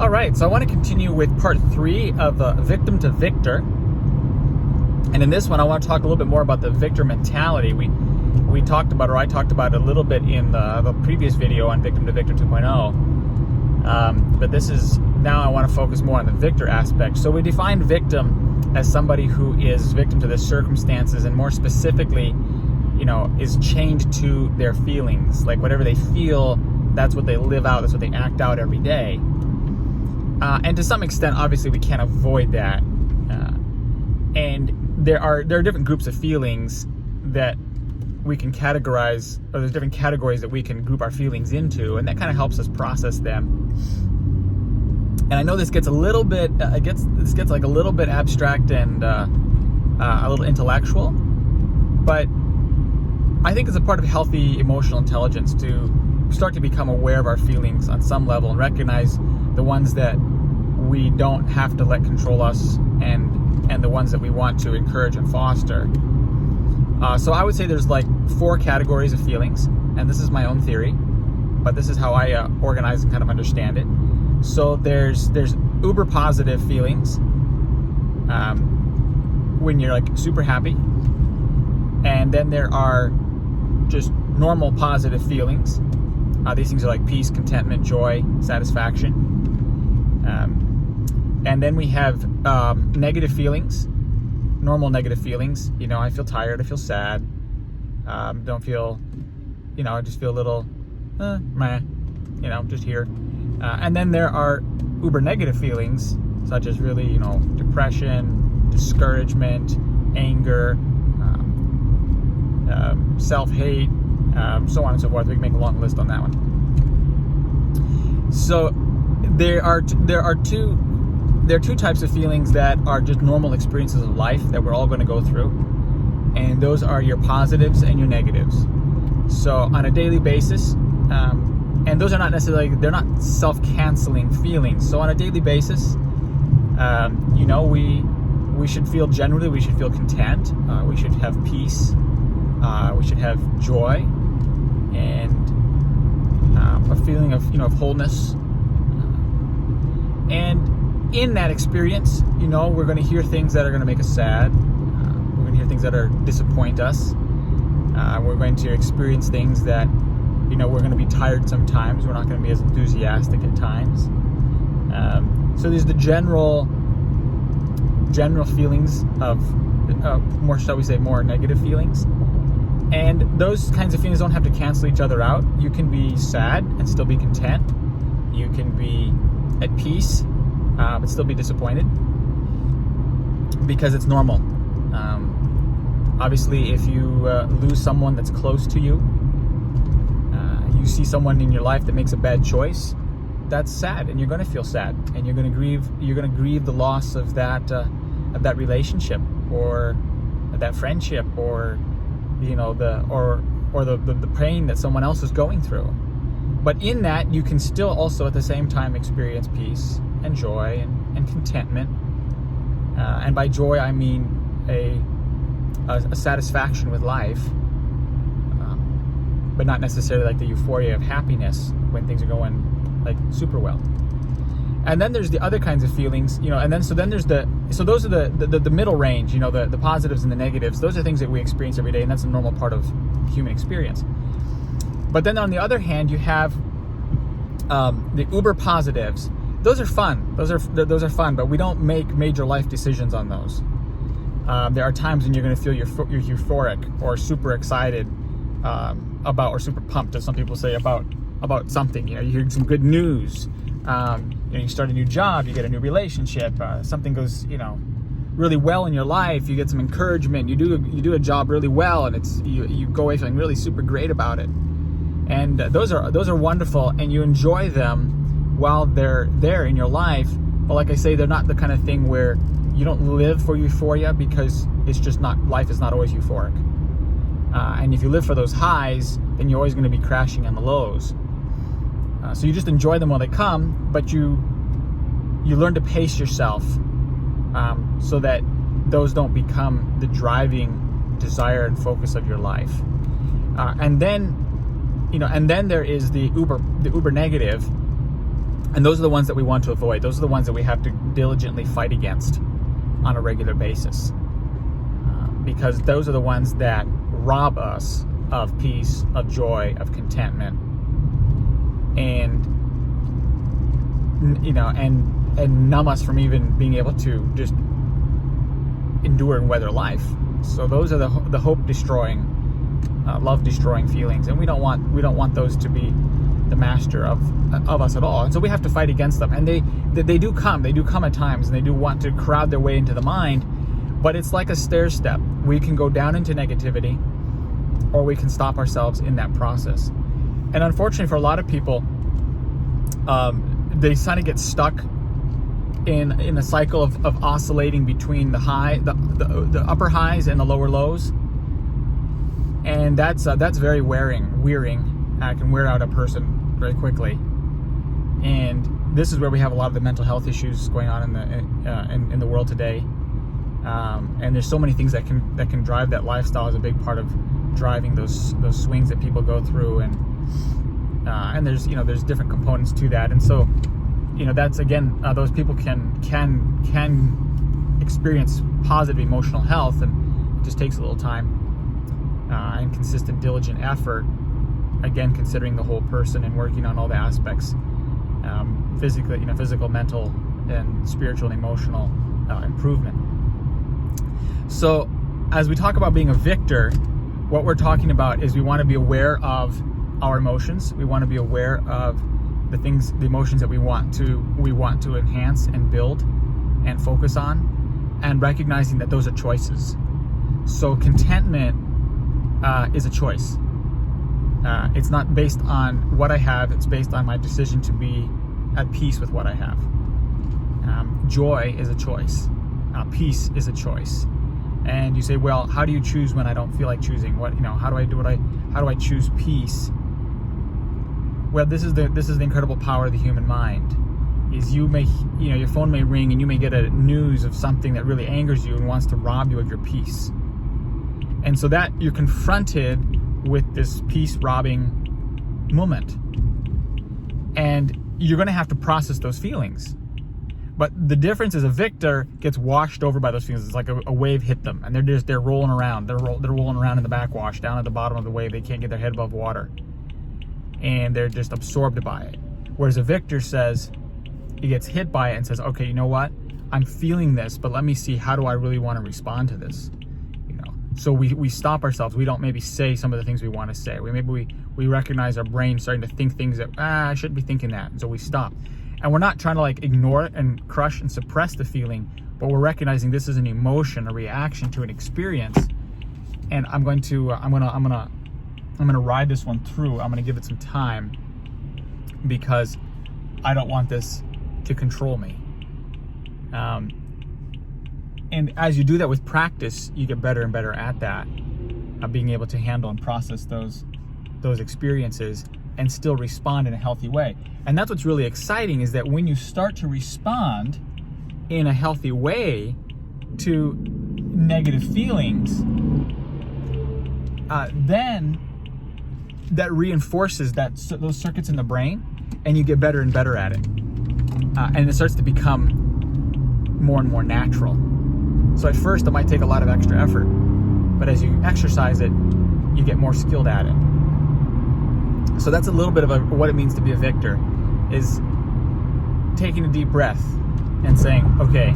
All right, so I want to continue with part 3 of Victim to Victor. And in this one, I want to talk a little bit more about the victor mentality. We talked about, or I talked about it a little bit in the previous video on Victim to Victor 2.0. But this is, now I want to focus more on the victor aspect. So we define victim as somebody who is victim to the circumstances, and more specifically, is chained to their feelings. Like whatever they feel, that's what they live out, that's what they act out every day. And to some extent, obviously, we can't avoid that. And there are different groups of feelings that we can categorize, or there's different categories that we can group our feelings into, and that kind of helps us process them. And I know this gets a little bit, gets like a little bit abstract and a little intellectual, but I think it's a part of healthy emotional intelligence to start to become aware of our feelings on some level and recognize the ones that we don't have to let control us, and the ones that we want to encourage and foster. So I would say there's like 4 categories of feelings, and this is my own theory, but this is how I organize and kind of understand it. So there's uber positive feelings, when you're like super happy, and then there are just normal positive feelings. These things are like peace, contentment, joy, satisfaction. And then we have negative feelings, normal negative feelings. I feel tired, I feel sad, don't feel, I just feel a little, meh, just here. And then there are uber negative feelings, such as really, depression, discouragement, anger, self-hate, so on and so forth. We can make a long list on that one. So there are two types of feelings that are just normal experiences of life that we're all going to go through, and those are your positives and your negatives. So on a daily basis, and those are not necessarily, they're not self-canceling feelings. So on a daily basis, we should feel, generally we should feel content, we should have peace, we should have joy, and a feeling of wholeness. And in that experience, we're going to hear things that are going to make us sad. We're going to hear things that are disappoint us. We're going to experience things that, we're going to be tired sometimes. We're not going to be as enthusiastic at times. So there's the general feelings of more, shall we say, more negative feelings. And those kinds of feelings don't have to cancel each other out. You can be sad and still be content. You can be at peace, but still be disappointed, because it's normal. Obviously, if you lose someone that's close to you, you see someone in your life that makes a bad choice, that's sad, and you're going to feel sad, and you're going to grieve. You're going to grieve the loss of that relationship, or that friendship, or the pain that someone else is going through. But in that, you can still also at the same time experience peace and joy and contentment. And by joy, I mean a satisfaction with life, but not necessarily like the euphoria of happiness when things are going like super well. And then there's the other kinds of feelings, and then there's those are the middle range, the positives and the negatives. Those are things that we experience every day, and that's a normal part of human experience. But then on the other hand, you have the uber positives. Those are fun. Those are fun, but we don't make major life decisions on those. There are times when you're going to feel you're euphoric or super excited about, or super pumped, as some people say, about something. You hear some good news. You start a new job, you get a new relationship, something goes, really well in your life. You get some encouragement. You do a job really well, and you go away feeling really super great about it. And those are wonderful, and you enjoy them while they're there in your life. But like I say, they're not the kind of thing where you don't live for euphoria, because it's just not, life is not always euphoric. And if you live for those highs, then you're always going to be crashing on the lows. So you just enjoy them while they come, but you learn to pace yourself, so that those don't become the driving desire and focus of your life. And then there is the uber negative, And those are the ones that we want to avoid. Those are the ones that we have to diligently fight against on a regular basis. Because those are the ones that rob us of peace, of joy, of contentment, and numb us from even being able to just endure and weather life. So those are the hope destroying, love destroying feelings, and we don't want those to be the master of us at all. And so we have to fight against them. And they do come at times, and they do want to crowd their way into the mind. But it's like a stair step. We can go down into negativity, or we can stop ourselves in that process. And unfortunately for a lot of people, they kind of get stuck in a cycle of oscillating between the upper highs and the lower lows. And that's very wearing. It can wear out a person very quickly. And this is where we have a lot of the mental health issues going on in the world today. And there's so many things that can drive that lifestyle as a big part of driving those swings that people go through, and there's different components to that. And so that's again, those people can experience positive emotional health, and it just takes a little time and consistent diligent effort, again considering the whole person and working on all the aspects, physical, mental, and spiritual and emotional improvement. So as we talk about being a victor, what we're talking about is we want to be aware of our emotions. We want to be aware of the emotions that we want to enhance and build and focus on, and recognizing that those are choices. So contentment is a choice. It's not based on what I have, it's based on my decision to be at peace with what I have. Joy is a choice. Peace is a choice. And you say, well, how do you choose when I don't feel like choosing? How do I choose peace? Well, this is the incredible power of the human mind. Is your phone may ring and you may get a news of something that really angers you and wants to rob you of your peace. And so that you're confronted with this peace robbing moment. And you're going to have to process those feelings. But the difference is a victor gets washed over by those feelings. It's like a wave hit them, and they're rolling around. They're rolling around in the backwash, down at the bottom of the wave. They can't get their head above water, and they're just absorbed by it. Whereas a victor says, he gets hit by it and says, okay, you know what? I'm feeling this, but let me see, how do I really want to respond to this? So we stop ourselves. We don't maybe say some of the things we want to say. We recognize our brain starting to think things that I shouldn't be thinking that, and so we stop. And we're not trying to ignore it and crush and suppress the feeling, but we're recognizing this is an emotion, a reaction to an experience, and I'm gonna ride this one through. I'm gonna give it some time because I don't want this to control me. And as you do that with practice, you get better and better at that, being able to handle and process those experiences and still respond in a healthy way. And that's what's really exciting, is that when you start to respond in a healthy way to negative feelings, then that reinforces those circuits in the brain, and you get better and better at it. And it starts to become more and more natural. So at first it might take a lot of extra effort, but as you exercise it, you get more skilled at it. So that's a little bit of what it means to be a victor, is taking a deep breath and saying, okay,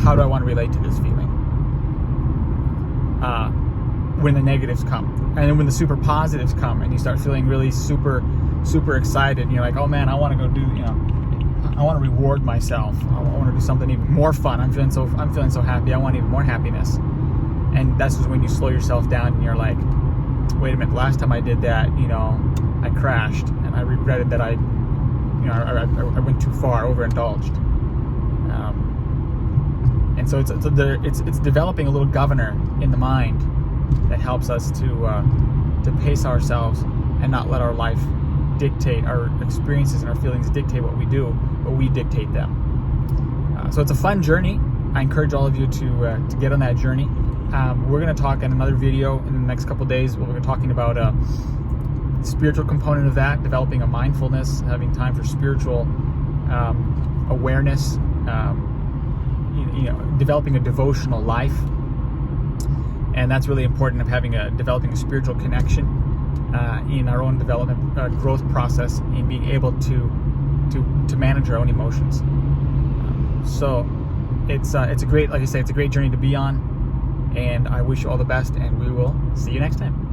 how do I want to relate to this feeling? When the negatives come, and then when the super positives come, and you start feeling really super, super excited, and you're like, oh man, I want to go do, I want to reward myself. I want to do something even more fun. I'm feeling so happy. I want even more happiness. And that's just when you slow yourself down and you're like, wait a minute, the last time I did that, I crashed and I regretted that I went too far, overindulged. And so it's developing a little governor in the mind that helps us to pace ourselves and not let our life dictate, our experiences and our feelings dictate what we do, but we dictate them. So it's a fun journey. I encourage all of you to get on that journey. We're going to talk in another video in the next couple days. We're going to be talking about a spiritual component of that, developing a mindfulness, having time for spiritual awareness, developing a devotional life. And that's really important, of developing a spiritual connection in our own development growth process, in being able to manage our own emotions. So it's a great, like I say, it's a great journey to be on, and I wish you all the best, and we will see you next time.